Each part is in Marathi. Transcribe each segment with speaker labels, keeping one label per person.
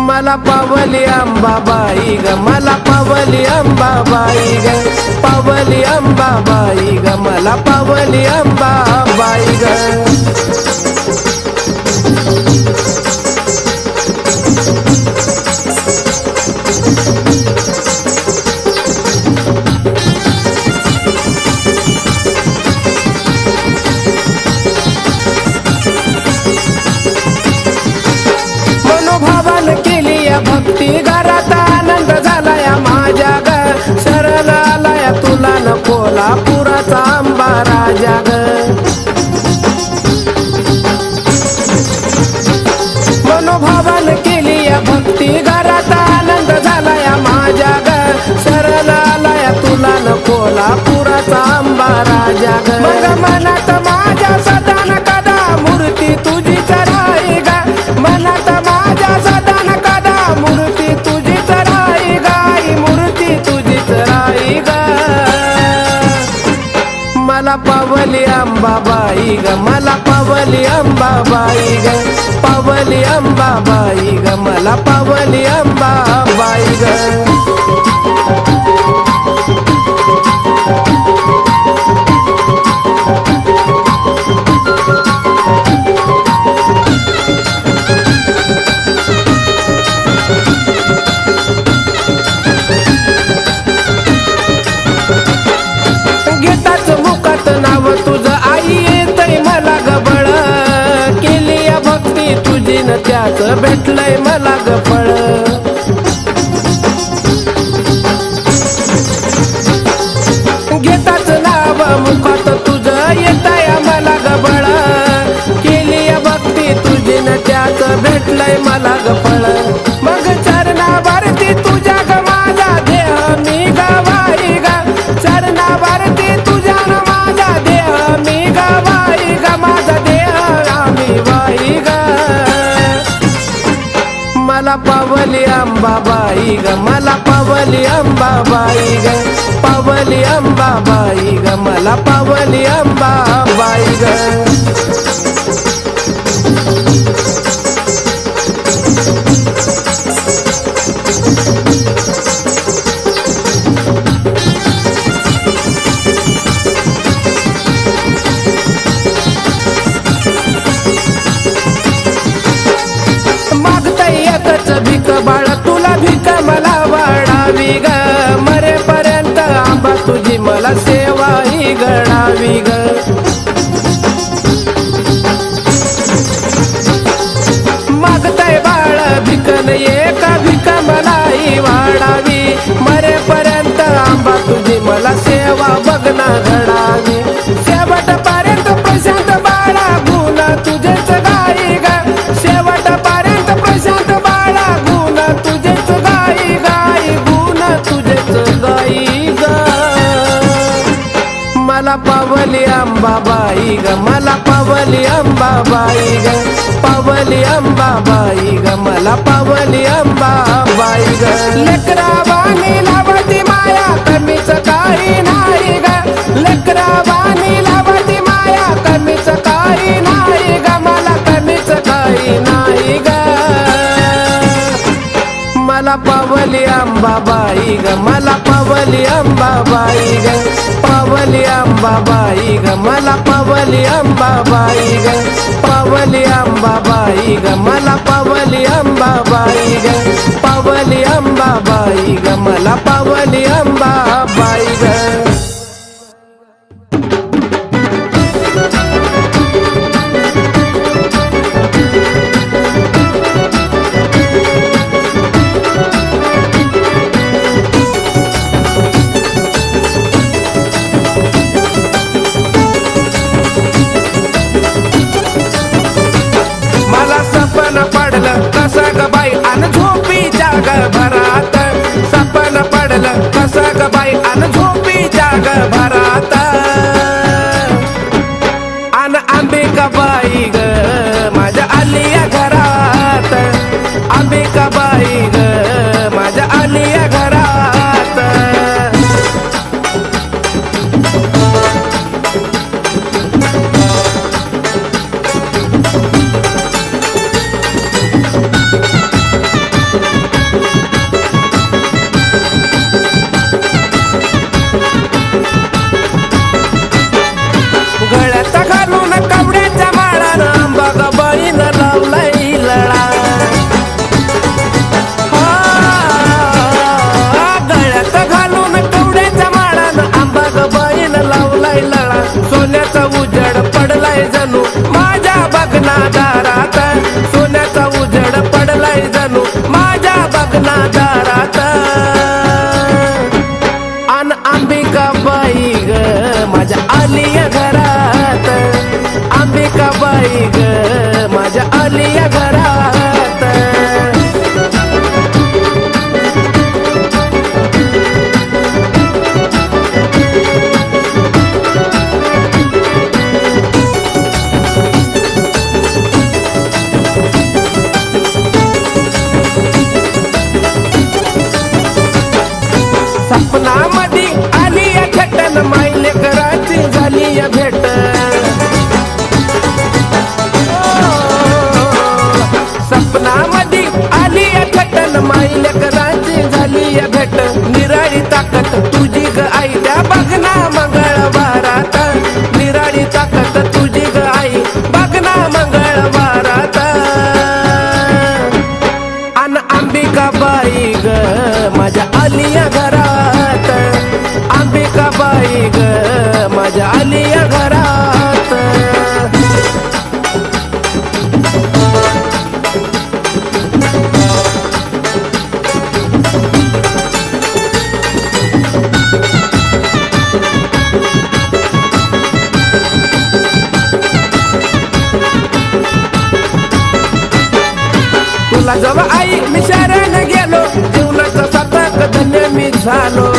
Speaker 1: मला पावली अंबाबाई ग, मला पावली अंबाबाई ग, पावली अंबाबाई ग, मला पावली अंबाबाई ग। भक्ती घरात आनंद झालाया माझ्या ग, शरण आलाया तुला न कोल्हापुराचा अंबा राजा ग। मनोभावान केली या भक्ती घरात आनंद झालाया माझ्या ग, शरण आलाया तुला न कोल्हापुराचा अंबा राजा ग। मग मनात माझ्या सदा न कदा मूर्ती तुझी चराई ग, मनात माझ्या सदा न कदा मूर्ती तुझी चराई गाई, मूर्ती तुझी चराई ग। मला पावली अंबाबाई ग, मला पावली अंबाबाई ग, पावली अंबाबाई ग, मला पावली अंबाबाई ग। नाव तुझ आई येतय मला गबळ, केली या भक्ती तुझी न त्याच भेटलंय मला गफळ। घेताच नाव मुखात तुझ येतय मला गबळ, केली या भक्ती तुझी न त्याच भेटलंय मला गफळ। मग चरणावरती तुझ्या ग माझा देह मी गवाई ग, चरणावरती तुझ्या मला पावली अंबाबाई ग, मला पावली अंबाबाई ग, पावली अंबाबाई ग, मला पावली अंबाबाई ग। भीक बाळ तुला भीक मला वाढावी ग, मरेपर्यंत आंबा तुझी मला सेवा ही गडावी ग। मागताय बाळ भिकन एक भीक मलाही वाढावी, मरेपर्यंत आंबा तुझी मला सेवा बघना घडावी। शेवटपर्यंत प्रशांत बाळा गुण तुझेच गाई ग, शेवटपर्यंत प्रशांत बाळा गुण तुझेच गाई गाई, गुण तुझेच गाई ग। मला पावली अंबाबाई ग, मला पावली अंबाबाई ग, पावली अंबाबाई ग, मला पावली अंबाबाई ग। लेकरा बाणी लावती माया कमीच काही नाही ग, लेकरा बाणी लावती माया कमीच काही नाही ग, मला कमीच काही नाही ग। मला पावली अंबाबाई ग, मला पावली अंबाबाई ग, पावली अंबाबाई ग, मला पावली अंबाबाई ग, पावली अंबाबाई ग, मला पावली अंबाबाई ग, पावली अंबाबाई ग, मला पावली अंबाबाई ग। कसं ग बाई अन झोपीच्या ग भरात सपन पडलं कसं ग बाई अन झोपीच्या ग भरात अन अंबिकाबाई ग माझ्या आलिया घरात अंबिकाबाई ग माझ्या आलिया घरात गळ्यात घालून कवड्याच्या माळानं अंबाबाईनं लावलाय लळा गळ्यात घालून कवड्याच्या माळानं अंबाबाईनं लावलाय लळा सोन्याचा उजड पडलाय जणू माझ्या बगनादारात सोन्याचा उजड पडलाय जणू माझ्या बगनादारात अन अंबिकाबाई ग माझ्या आलिया घरात अंबिकाबाई ग माझ्या आलिया घरात सपनामध्ये आलिया खेटन मायले कराची झाली या भेट सपनामध्ये आलिया खेटन मायले कराची झाली या भेट निराळी ताकद तुझी ग आई त्या बघना मंगळवारात निराळी ताकद तुझी ग आई बघना मंगळवारात अन अंबिकाबाई ग माझ्या आलिया घरात अंबिकाबाई ग माझ्या आलिया घरात तुला जवळ आई मी शरण गेलो जीवनाचं शतक धन्य मी झालो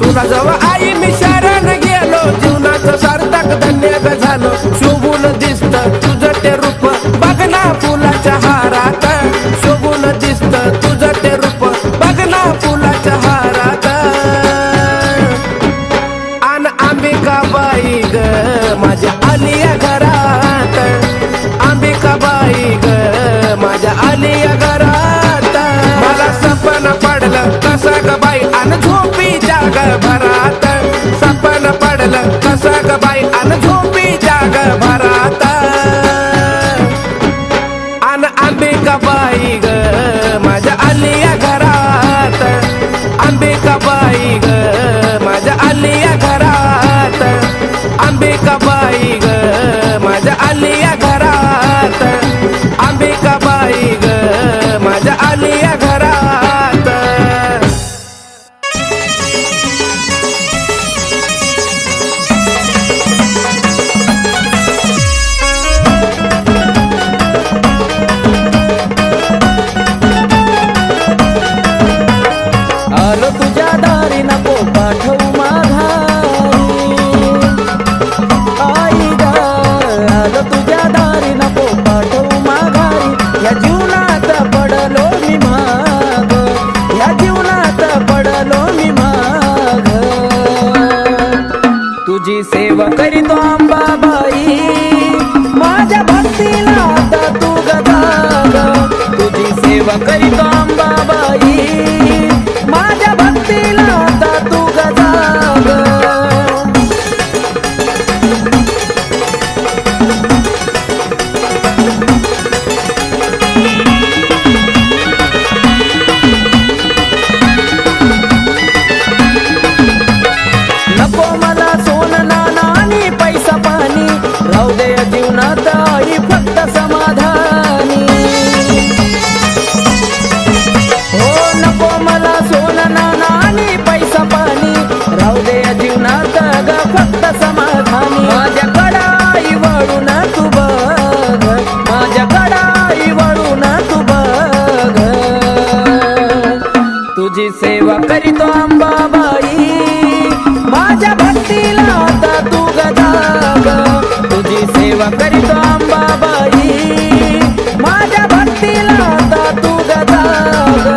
Speaker 1: तुला जवळ आई मी शरण गेलो जीवनाचं सार्थक धन्य ग झालो शोभून दिसत तुझं ते रूप बघना फुलाच्या हारात शोभून दिसत तुझं ते रूप बघना फुलाच्या हारात अन अंबिकाबाई ग माझ्या आलिया घरात अंबिकाबाई ग माझ्या आलिया घरात मला सपन पडलं कसं ग बाई अन झोपीच्या ग भरात सपन पडलं कसं ग बाई अन झोपीच्या ग भरात अन अंबिकाबाई ग माझ्या आलिया घरात अंबिकाबाई ग माझ्या आलिया घरात अंबिकाबाई ग माझ्या आलिया घरात अंबिकाबाई ग माझ्या आलिया घरात
Speaker 2: आलो तुझ्या दारी नको पाठवू माघारी आई ग आलो तुझ्या दारी नको पाठवू माघारी या जीवनात पडलो मी माग या जीवनात पडलो मी माग तुझी सेवा करीतो अंबाबाई माझ्या भक्तीला आता तू गजाग तुझी सेवा करीतो अंबाबाई माझ्या भक्तीला आता तू गजाग नको मला सोनं नाणं आणि पैसा पाणी राहू दे या जीवनात आई फक्त समाधानी हो नको सेवा करीतो अंबाबाई माझ्या भक्तीला आता तू गजाग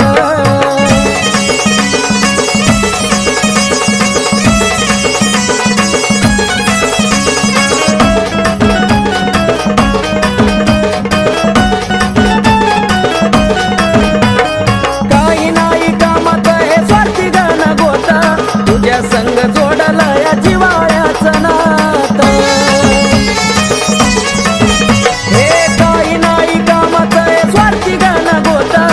Speaker 2: काही नाही कामात हे स्वार्थी गण गोता तुझ्या संग जोडला या जिवाळ्याचं नातं हे काही नाही कामात हे स्वार्थी गण गोता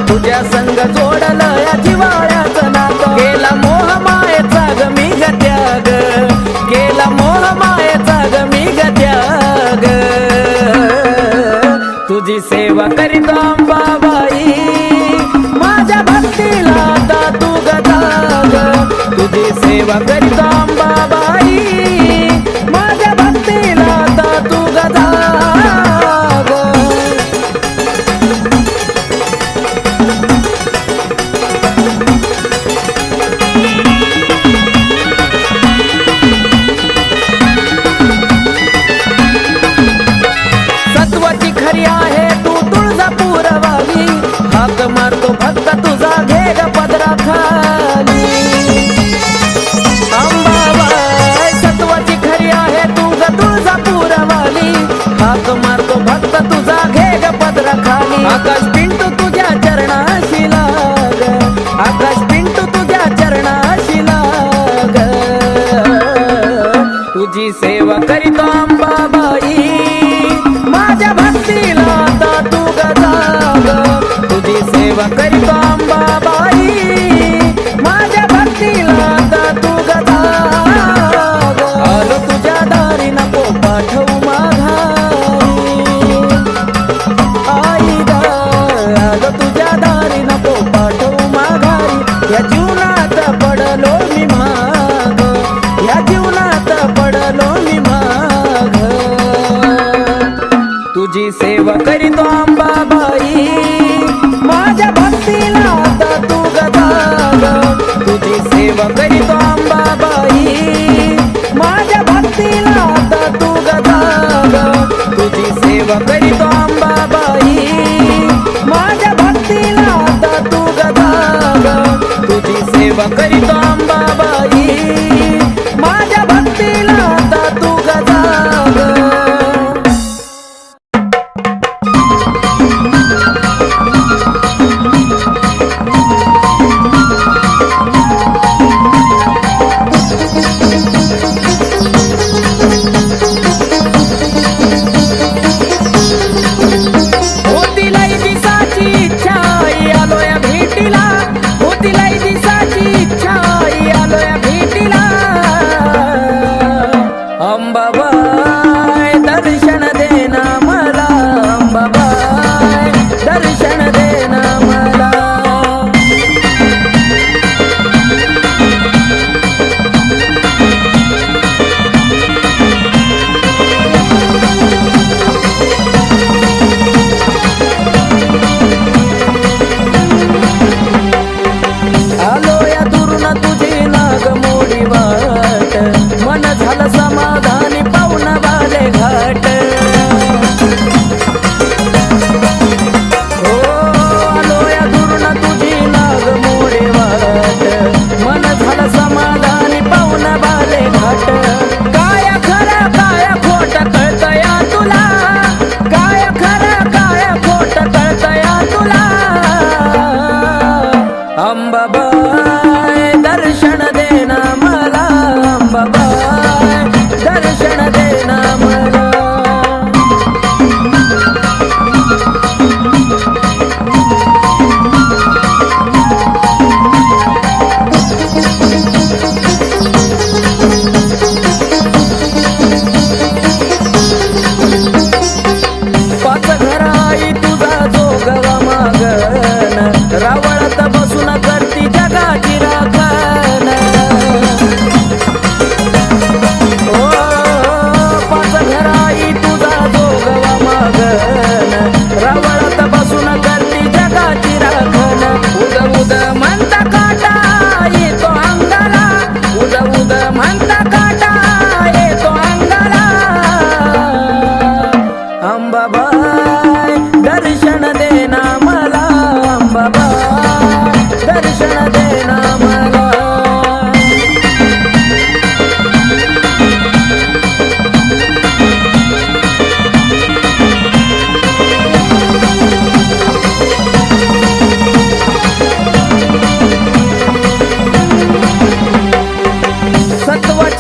Speaker 2: तुझ्या संग जोडला या जिवाळ्याचं नातं केला मोह मायेचा ग मी ग त्याग केला मोह मायेचा ग मी ग त्याग तुझी सेवा करीतो अंबाबाई माझ्या भक्तीला आता तू गजाग तुझी सेवा करीतो अंबाबाई माझ्या भक्तीला आता तू गजाग सत्वाची खरी आहे तू तुळजापूर वाली हाक मारतो भक्त तुझा घे ग पदरा खाली अंबाबाई सत्वाची खरी आहे तू ग तुळजापूर वाली हाक मारतो भक्त तुझा घे ग पदरा खाली आकाश पिंटू तुझ्या चरणाशी लाग आकाश पिंटू तुझ्या चरणाशी लाग तुझी सेवा करीतो अंबाबाई माझ्या भक्तीला आता तू गजाग तुझी सेवा करीतो अंबाबाई माझ्या भक्तीला आता तू गजाग आलो तुझ्या दारी नको पाठवू माघारी आई ग आलो तुझ्या दारी नको पाठवू माघारी या जीवनात पडलो मी माग या जीवनात पडलो मी माग तुझी सेवा करीतो अंबाबाई माझ्या भक्तीला आता तू गजाग तुझी सेवा करीतो अंबाबाई माझ्या भक्तीला आता तू गजाग तुझी सेवा करीतो अंबाबाई माझ्या भक्तीला आता तू गजाग तुझी सेवा करीतो अंबाबाई माझ्या भक्तीला आता तू गजाग होतीलाई दिसाची इच्छा आलो या भेटीला होतीलाई दिसाची इच्छा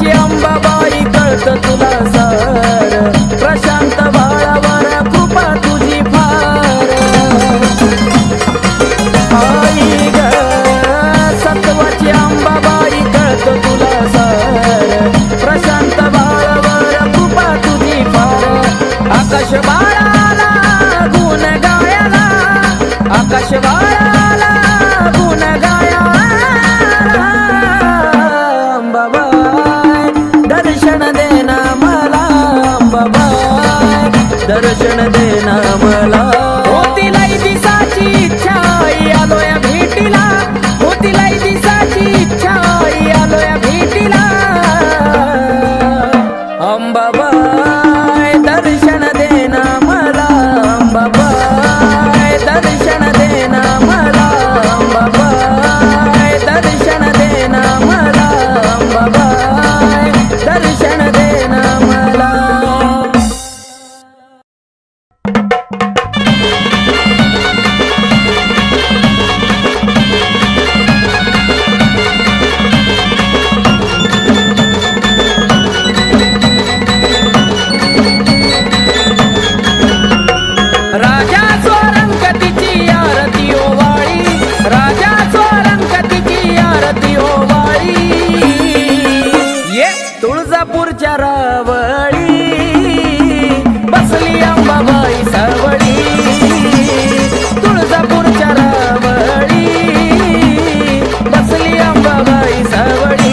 Speaker 2: सत्वाची अंबाबाई कळत तुला सार प्रशांत बाळावर कृपा तुझी फार आई ग सत्वाची अंबाबाई कळत तुला सार प्रशांत बाळावर कृपा तुझी फार आकाश बाळाला गुण गायला आकाश बाळाला गुण गायला अंबाबाई दर्शन देना मला अंबाबाई दर्शन देना मला होतीलाई दिसाची इच्छा आलोया भेटीला होतीलाई दिसाची इच्छा आलोया भेटीला अंबाबाई दर्शन देना मला अंबाबाई दर्शन देना मला अंबाबाई दर्शन देना मला अंबाबाई दर्शन देना मला राजा स्वरंगतीची आरती ओवाळी राजा स्वरंगतीची आरती ओवाळी ये तुळजापूरच्या रावळी बसली अंबाबाई सावळी तुळजापूरच्या रावळी बसली अंबाबाई सावळी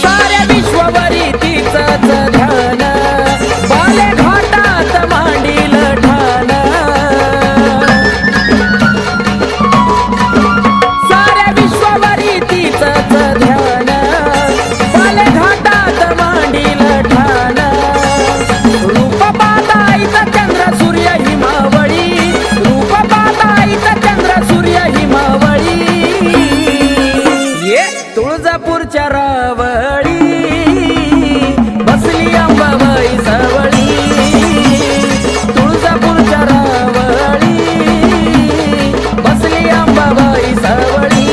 Speaker 2: साऱ्या विश्ववरी तिचंच ध्यान बाले घाटात मांडील ठाण साऱ्या विश्ववरी तिचंच ध्यान बाले घाटात मांडील ठाण रूप पाहताईचा चंद्र सूर्य हिमावळी रूप पाहताईचा चंद्र सूर्य हिमावळी ये तुळजापूरच्या रावळी बसली अंबाबाई सावळी तुळजापूरच्या रावळी बसली अंबाबाई सावळी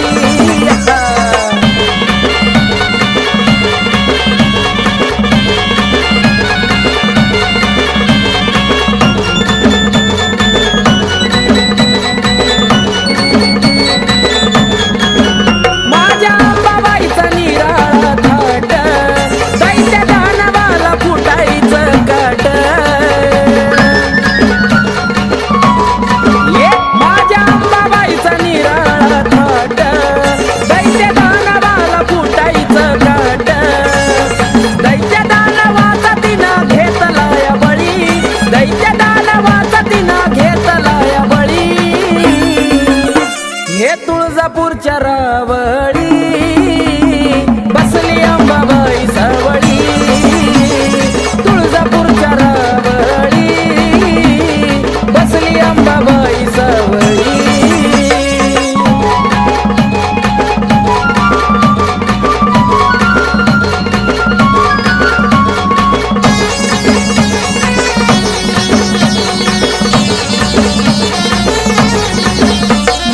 Speaker 2: माझ्या अंबाबाईचा निराळा थाट दैत्य दानवाला फुटायचं काट ये माझ्या अंबाबाईचा निराळा थाट दैत्य दानवाला फुटायचं काट दैत्य दानवाचा तिनं घेतलाय बळी दैत्य दानवाचा तिनं घेतलाय बळी हे तुळजापूरच्या रावळी बसली अंबाबाई सावळी तुळजापूरच्या रावळी बसली अंबाबाई सावळी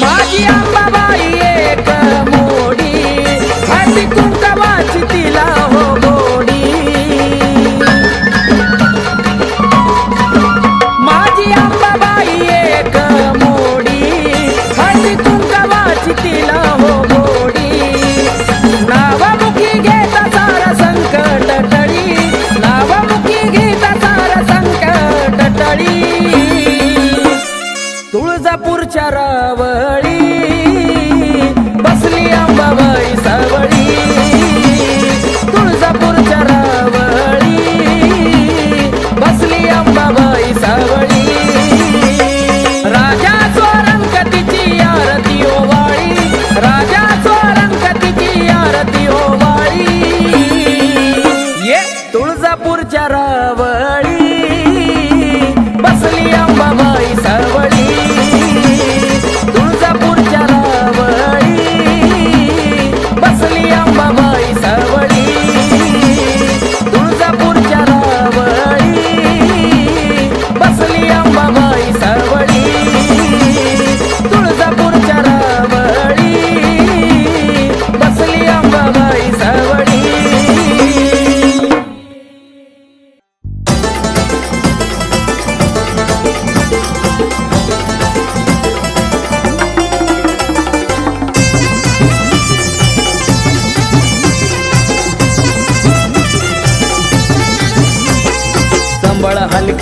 Speaker 2: माझी अंबाबाई एक मोडी हळदी कुंकवाची तिला हो गोडी माझी अंबाबाई एक मोडी हळदी कुंकवाची तिला हो गोडी नावामुखी घेता सारा संकट टळी नावामुखी घेता सारा संकट टळी तुळजापूरच्या रावळी बसली अंबाबाई सावळी तुळजापूरच्या रावळी बसली अंबाबाई सावळी राजा स्वरंगतीची आरती ओवाळी राजा स्वरंगतीची आरती ओवाळी ये तुळजापूरच्या रावळी बसली अंबाबाई सावळी तुळजापूरच्या रावळी बसली अंबाबाई सावळी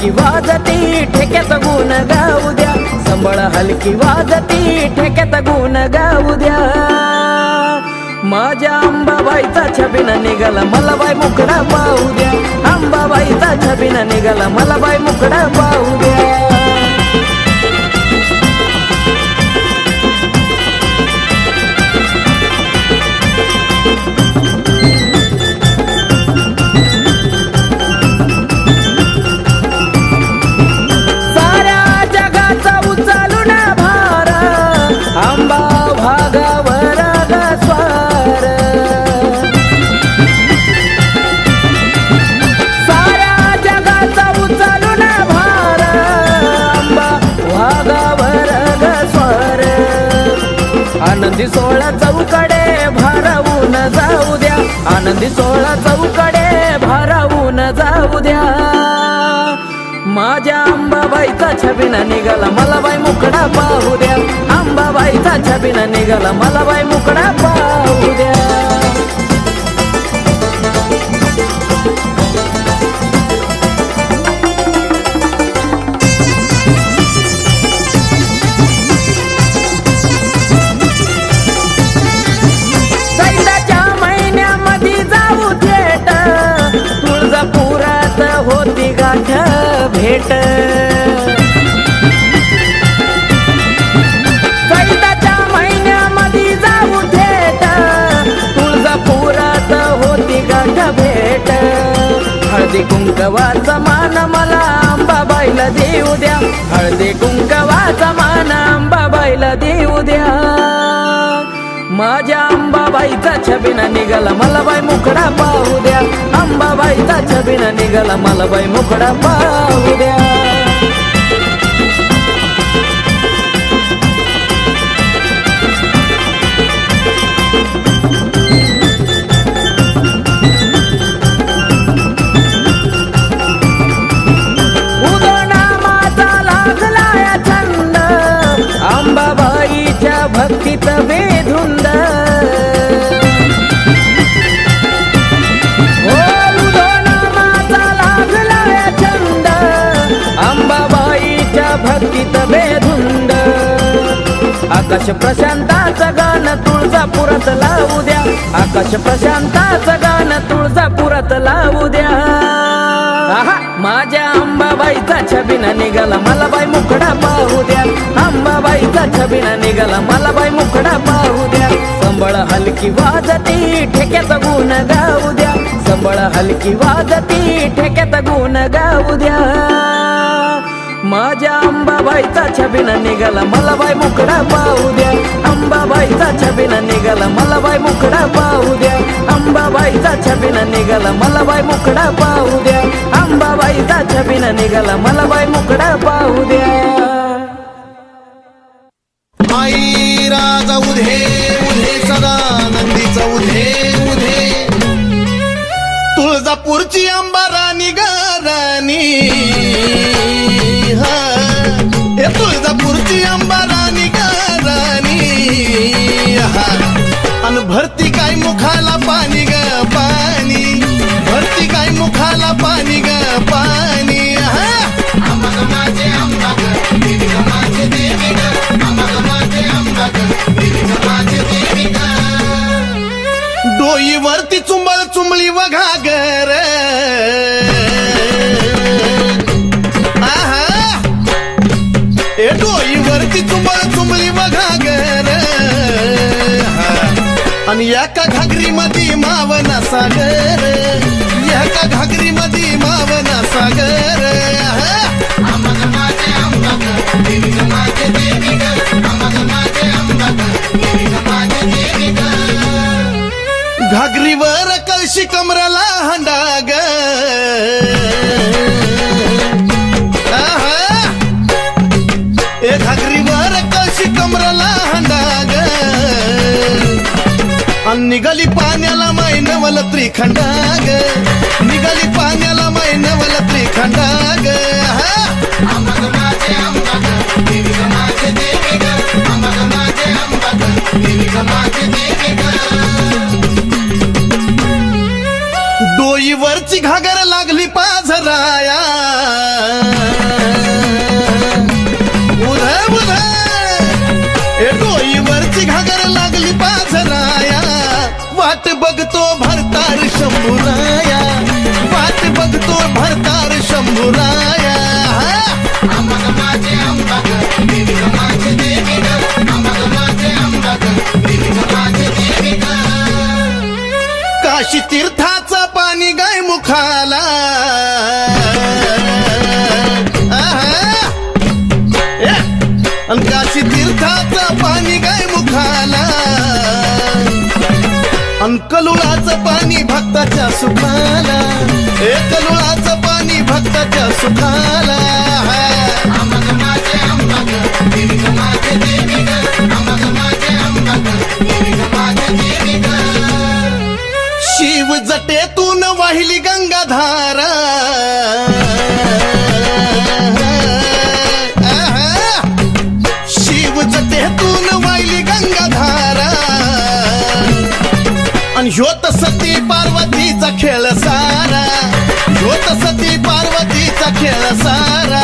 Speaker 2: हलकी वाजती ठेक्यात गुण गाऊ द्या, संबळ हलकी वाजती ठेक्यात गुण गाऊ द्या. माझ्या अंबाबाईचा छबिना निघाला मला बाई मुकडा पाहू द्या, अंबाबाईचा छबिना निघाला मला बाई मुकडा पाहू द्या. आनंदी सोळा चौकडे भारावून जाऊ द्या, आनंदी सोळा चौकडे भारावून जाऊ द्या. माझ्या अंबाबाईचा छबिना निघाला मला बाई मुकडा पाहू द्या, अंबाबाईचा छबिना निघाला मला बाई मुकडा पाहू द्या. होती गाठ भेट, चैताच्या महिन्यामध्ये जाऊ थेट, तुळजापुरात होती गाठ भेट. हळदी कुंकवाचा मान मला अंबाबाईला देऊ द्या, हळदी कुंकवाचा मान अंबाबाईला देऊ द्या. माझ्या अंबाबाईचा छबिना निघाला मला बाई मुकडा पाहू द्या, अंबाबाईचा छबिना निघाला मला बाई मुकडा पाहू द्या. उदोनामाचा लागलाय छंद, अंबाबाईच्या भक्तीत बेधुंद. भक्तीत बेधुंद. आकाश प्रशांताचं गाणं तुळजापुरात लावू द्या, आकाश प्रशांताचं गाणं तुळजापुरात लावू द्या. माझ्या अंबाबाईचा छबिना निघाला मला बाई मुकडा पाहू द्या, अंबाबाईचा छबिना निघाला मला बाई मुकडा पाहू द्या. संबळ हलकी वाजती ठेक्यात गुण गाऊ द्या, संबळ हलकी वाजती ठेक्यात गुण गाऊ द्या. माझ्या अंबाबाईचा छबिना निघाला मला बाई मुकडा पाहू द्या, अंबाबाईचा छबिना निघाला मला बाई मुकडा पाहू द्या, अंबाबाईचा छबिना निघाला मला बाई मुकडा पाहू द्या, अंबाबाईचा छबिना निघाला मला बाई मुकडा पाहू द्या.
Speaker 3: आई राजा उधे उधे सदा नंदीचा उधे उधे, तुळजापूरची अंबा राणी ग राणी, हे तुळजापूरची अंबा राणी ग राणी. अन भरती काय मुखाला पाणी ग पाणी, भरती काय मुखाला पाणी ग पाणी. माझे अंबा ग देवी ग माझे देवी ग, माझे अंबा ग देवी ग माझे देवी ग. डोईवरती चुंबळ चुंबळी वघागर, डोईवरती चुंबळ चुंबळी वघागर. आणि एका घागरी मध्ये मावना सागर, एका घागरी मध्ये मावना सागर. माझे अंबा ग देवी ग माझे देवी ग, माझे अंबा ग देवी ग माझे देवी ग. घागरीवर कळशी कमराला हंडाग, घागरीवर कळशी कमराला हंडाग. निघाली पाण्याला मैनवल त्रिखंडाग, निघाली पाण्याला मैनवल त्रिखंडाग. माझे अंबा ग देवी ग माझे देवी ग, माझे अंबा ग देवी ग माझे देवी ग. डोईवरची घागर लागली पाझराया उधळ उधळ डोईवरची घागर लागली पाझराया वाट बघतो भरतार शंभूराया वाट बघतो भरतार शंभूराया अंबाग माझे अंबाग देवी ग माझे देवी ग अंबाग माझे अंबाग देवी ग माझे देवी ग काशी तीर्थाचं पाणी गाय मुखाला काशी तीर्थाचं पाणी गाय मुखाला अन कलुळाचं पाणी भक्ताच्या सुखाला कलुळाचं पाणी भक्ताच्या सुखाला अंबाग माझे अंबाग देवी ग माझे देवी ग अंबाग माझे अंबाग देवी ग माझे देवी ग शिव जटेतून वाहिली गंगाधारा शिव जटेतून वाहिली गंगाधारा आणि ह्योत सती पार्वतीचा खेळ सारा ह्योत सती पार्वतीचा खेळ सारा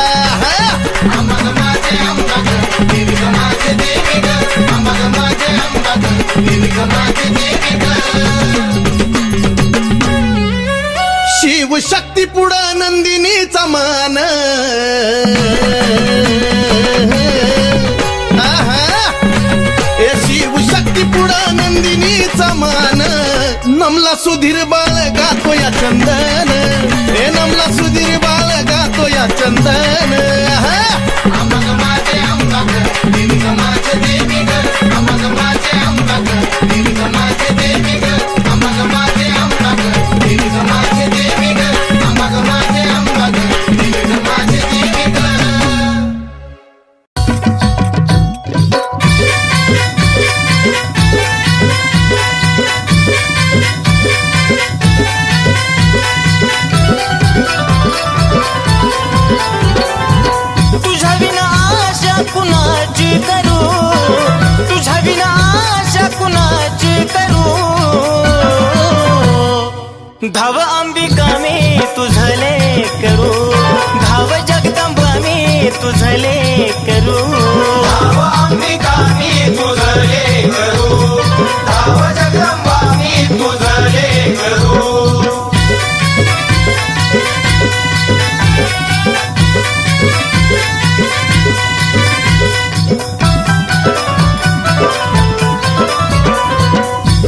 Speaker 3: अंबाग माझे अंबाग देवी ग माझे देवी ग अंबाग माझे अंबाग देवी ग माझे देवी ग शिव शक्ती पुढं नंदिनीचा मान शिव शक्ती पुढं नंदिनीचा मान नमला सुधीर बाळ गातो या चंदन नमला सुधीर बाळ गातो या चंदन अंबाग माझे अंबाग देवी ग माझे देवी ग अंबाग माझे अंबाग देवी ग माझे देवी ग अंबाग माझे अंबाग देवी ग माझे देवी ग अंबाग माझे अंबाग देवी ग माझे देवी ग
Speaker 2: तुझ्या विना आशा कुणाची करू तुझ्या विना आशा कुणाची करू धाव अंबिका मी तुझले करू धाव जगदंबा मी तुझले करू
Speaker 3: धाव अंबिका मी तुझले करू धाव जगदंबा मी तुझले करू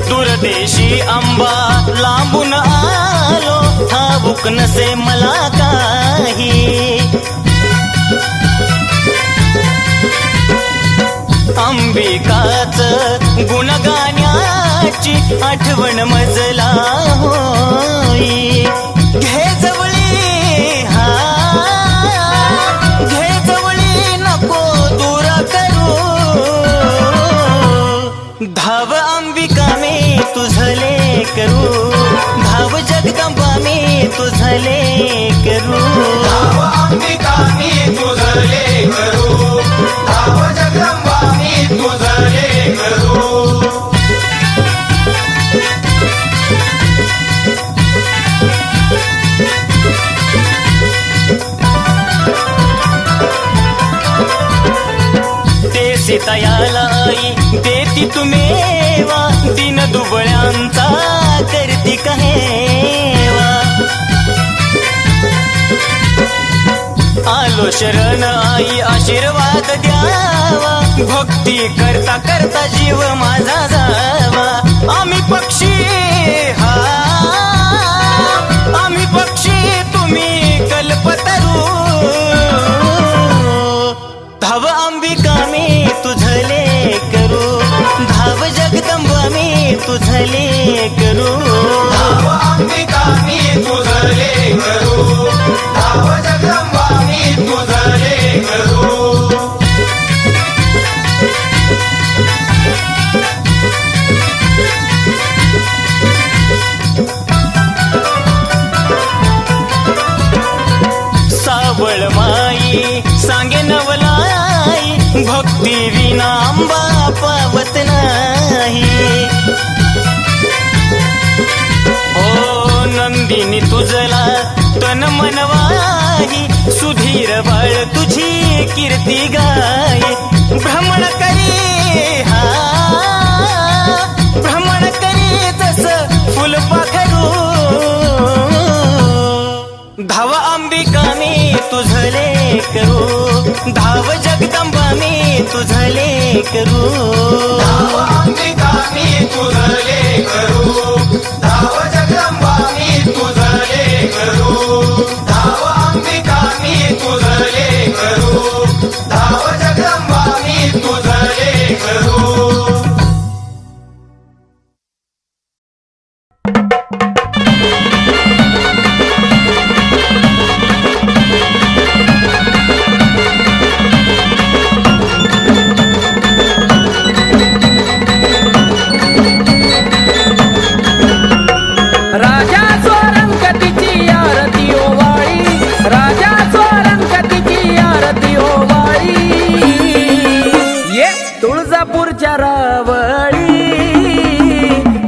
Speaker 2: दूरदेशी अंबा लांबून आलो ठाऊक नसे मला काही अंबिकाच गुणगाण्याची आठवण मजला होई घे जवळी घे जवळी नको दूर करू धाव अंबिका मी तुझले करू धाव जगदंबा मी तुझले करू
Speaker 3: धाव अंबिका मी तुझले करू धाव जगदंबा मी तुझले करू
Speaker 2: ते सीतायाला आई देती तुम्हेवा दिन दुबळ्यांचा करती कहेवा आलो शरण आई आशीर्वाद द्यावा भक्ती करता करता जीव माझा जावा आम्ही पक्षी आम्ही पक्षी तुम्ही कल्पतरू धाव अंबिका मी तुझले करू धाव जगदंबा मी तुझले करू
Speaker 3: धाव अंबिका मी तुझले करू धाव जगदंबा मी तुझले करू
Speaker 2: सावळ माई सांगे नवलाई भक्ती विना अंबा पावत नाही ओ नंद
Speaker 4: दिनी तुझला तन मनवाही सुधीर बाळ तुझी कीर्ती गाय भ्रमण करी हा भ्रमण करी तस फुलपाखरू धाव अंबिका मी तुझले करू धाव जगदंबा मी तुझले करू
Speaker 3: धाव अंबिका मी तुझले करू धाव जगदंबा मी तुझले करू धाव अंबिका मी तुझले करू धाव जगदंबा मी तुझले करू
Speaker 2: राजा स्वरंगतीची आरती ओवाळी राजा स्वरंगतीची आरती ओवाळी ये तुळजापूरच्या रावळी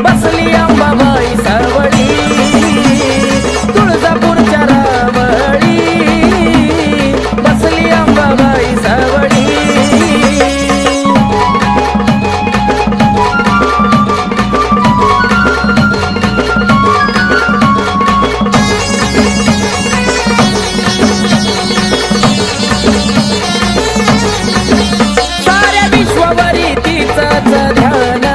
Speaker 2: बसली अंबाबाई सावळी तुळजापूरच्या रावळी बसली अंबाबाई सावळी साऱ्या विश्वावरी तिचंच ध्यान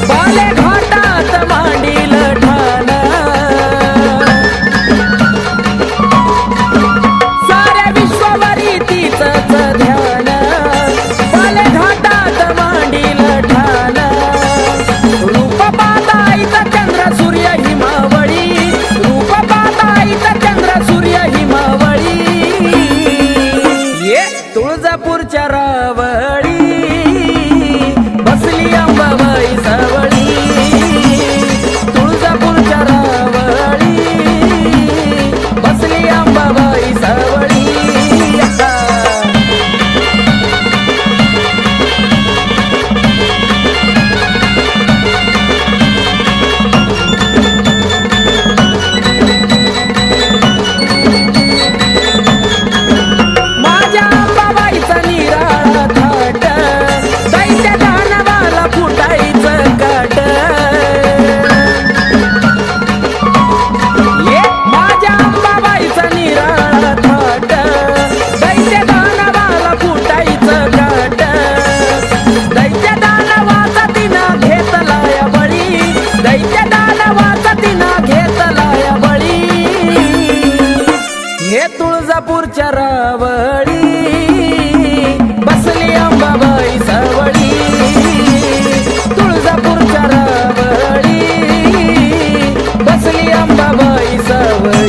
Speaker 2: बाले घाटात मांडील ठाण साऱ्या विश्वावरी तिचंच ध्यान बाले घाटात मांडील ठाण रूप पाहताईचा चंद्र सूर्य हिमावळी रूप पाहताईचा चंद्र सूर्य हिमावळी ये तुळजापूरच्या रावळी बसली अंबाबाई सावळी तुळजापूरच्या रावळी बसली अंबाबाई सावळी माझ्या अंबाबाईचा निराळा थाट दैत्य दानवाला फुटायचं काट ये माझ्या अंबाबाईचा निराळा थाट दैत्य दानवाला फुटायचं काट दैत्य दानवाचा तिनं घेतलाय बळी दैत्य दानवाचा तिनं घेतलाय बळी हे तुळजापूरच्या रावळी बसली अंबाबाई सावळी तुळजापूरच्या रावळी बसली अंबाबाई सावळी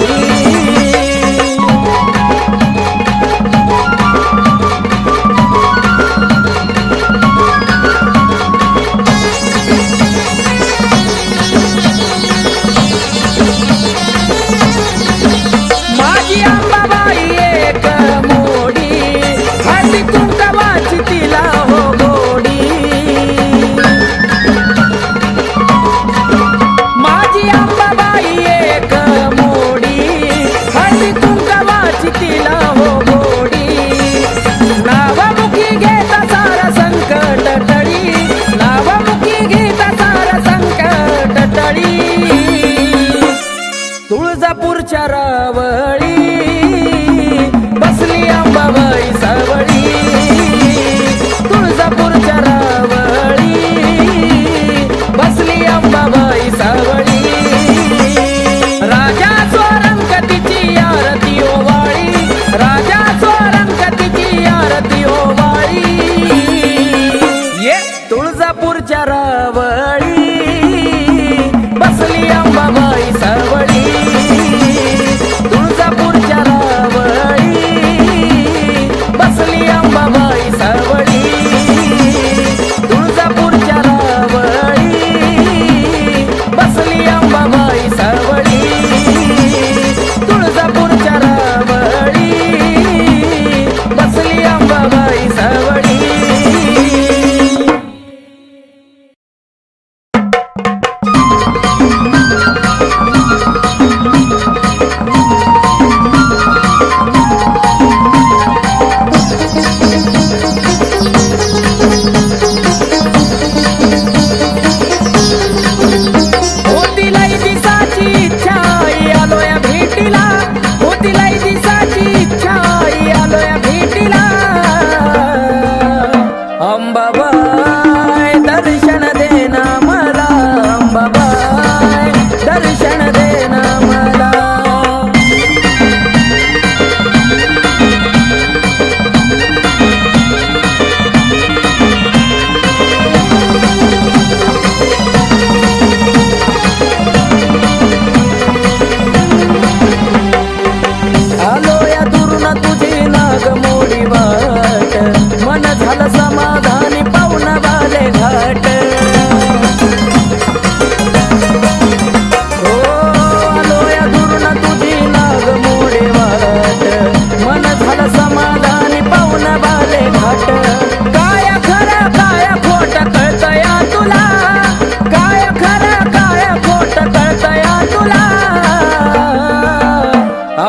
Speaker 2: माझी अंबाबाई एक मोडी हळदी कुंकवाची तिला हो गोडी माझी अंबाबाई एक मोडी हळदी कुंकवाची तिला हो गोडी नावमुखी घेता सारा संकट टळी नावमुखी घेता सारा संकट टळी तुळजापूरच्या रावळी बसली अंबाबाई सावळी तुळजापूरच्या रावळी बसली अंबाबाई सावळी राजा स्वरंगतीची आरती ओवाळी राजा स्वरंगतीची आरती ओवाळी ये तुळजापूरच्या रावळी बसली अंबाबाई सावळी तुळजापूरच्या रावळी बसली अंबाबाई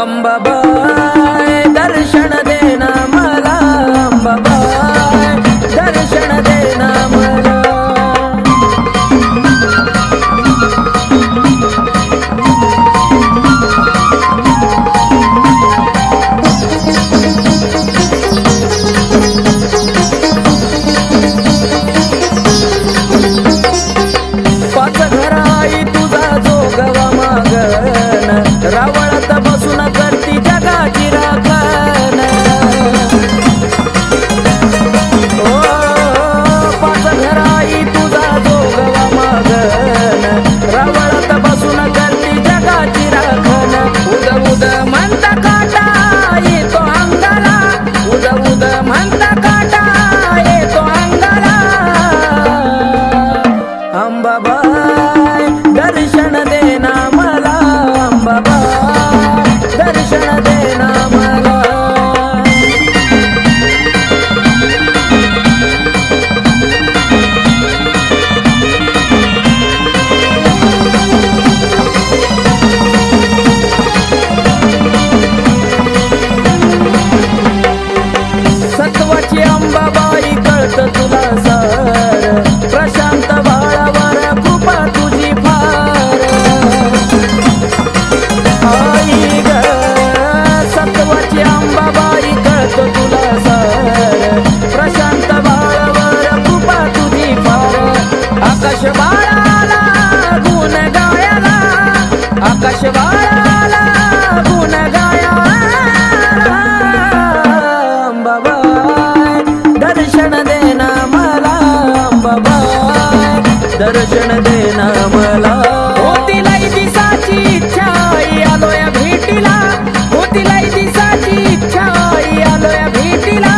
Speaker 2: अंबाबाई दर्शन देना मला, अंबाबाई दर्शन देना मला. पाच घराई तुझा जोगवा मागन, रावळात बसून करती जगाची राखण. ओ पाच घराई तुझा जोगवा मागन, रावळात बसून करती जगाची राखण. उद उद म्हणता काटा येतो अंगाला, उद उद म्हणता काटा येतो अंगाला. अंबाबाई दर्शन देना मला, अंबाबाई दर्शन देना मला. सत्वाची अंबाबाई कळत तुला सार, प्रशांत बाळावर कृपा तुझी फार. आई ग सत्वाची अंबाबाई कळत तुला सार, प्रशांत बाळावर कृपा तुझी फार. आकाश बाळाला गुण गायला, आकाश बाळाला गुण गायला. अंबाबाई दर्शन देना मला, अंबाबाई दर्शन देना मला. होतीलाई दिसाची इच्छा आलोय भेटीला, होतीलाई दिसाची इच्छा आलोय भेटीला.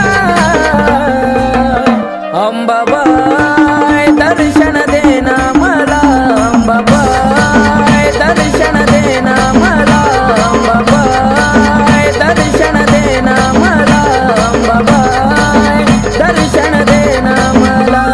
Speaker 2: अंबाबाई दर्शन देना मला, अंबाबाई दर्शन देना मला, अंबाबाई दर्शन देना मला, अंबाबाई दर्शन देना मला.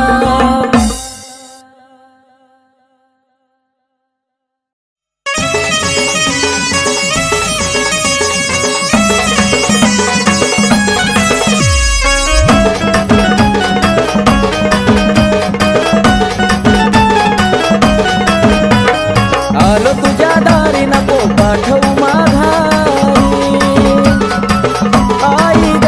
Speaker 2: आलो तुझ्या दारी नको पाठवू माघारी. आई ग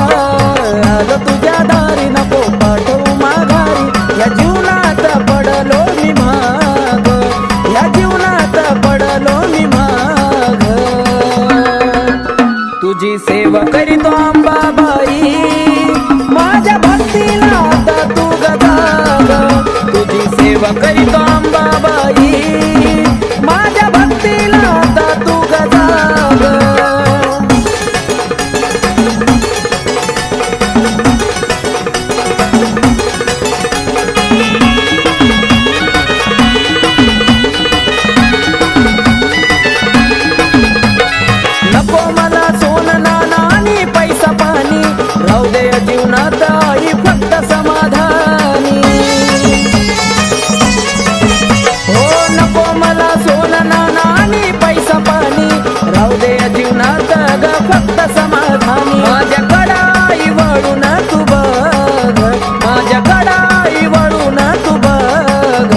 Speaker 2: आलो तुझ्या दारी नको पाठवू माघारी. या जीवनात पडलो मी माग, या जीवनात पडलो मी माग. तुझी सेवा करीतो अंबाबाई, माझ्या भक्तीला आता तू गजाग. तुझी सेवा करीतो अंबाबाई, माझ्या भक्तीला आता तू गजाग. नको मला सोनं नाणं आणि पैसा पाणी, राहू दे या जीवनात आई फक्त समाधानी. हो नको मला सोनं नाणं आणि पैसा पाणी, राहू दे या जीवनात ग फक्त समाधानी. माझ्या कडाई वळून तू बघ, माझ्या कडाई वळून तू बघ.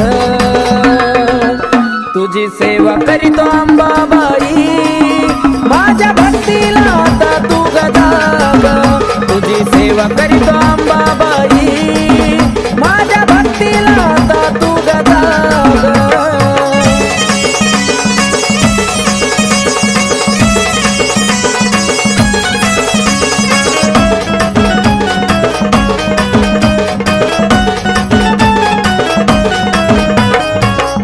Speaker 2: तुझी सेवा करीतो अंबाबाई, माझ्या भक्तीला आता तू गजाग. तुझी सेवा करीतो अंबाबाई, माझ्या भक्तीला आता तू गजाग.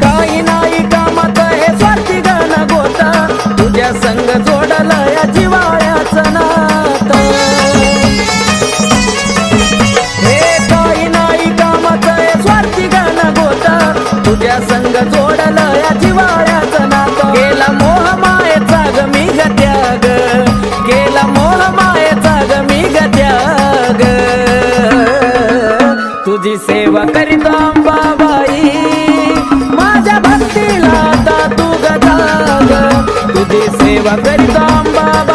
Speaker 2: काही नाही कामात हे स्वार्थी गण गोता, तुझ्या संग जोडला या जिवाळ्याचं नातं. हे काही नाही कामात हे स्वार्थी गण गोता, तुझ्या संग जोडला या जिवाळ्याचं नातं. केला मोह मायेचा ग मी ग त्याग, केला मोह मायेचा ग मी ग त्याग. तुझी सेवा करीतो अंबाबाई, माझ्या भक्तीला आता तू गजाग. तुझी सेवा करीतो अंबाबाई,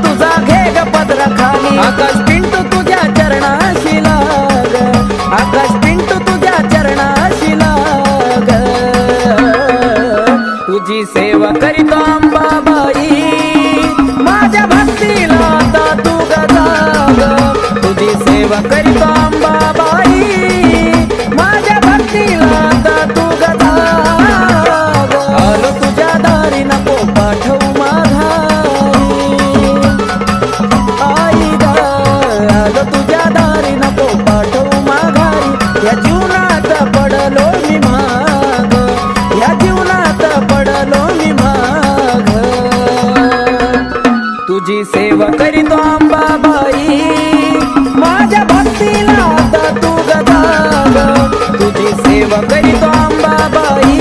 Speaker 2: तुझा घे ग पदरा खाली आकाश पिंटू तुझ्या चरणाशी लाग आकाश पिंटू तुझ्या चरणाशी लाग तुझी सेवा करीतो अंबाबाई माझ्या भक्तीला आता तू गजाग तुझी सेवा करीतो अंबाबाई माझ्या भक्तीला आता तू गजाग आलो तुझ्या दारी नको पाठवू माघारी आई ग आलो तुझ्या दारी नको पाठवू माघारी या जीवनात पडलो मी माग या जीवनात पडलो मी माग तुझी सेवा करीतो अंबाबाई माझ्या भक्तीला आता तू गजाग तुझी सेवा करीतो अंबाबाई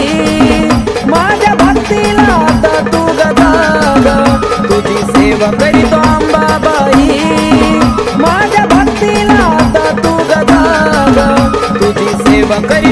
Speaker 2: माझ्या भक्तीला आता तू गजाग तुझी सेवा करीतो अंबाबाई माझ्या भक्तीला आता तू गजाग तुझी सेवा करी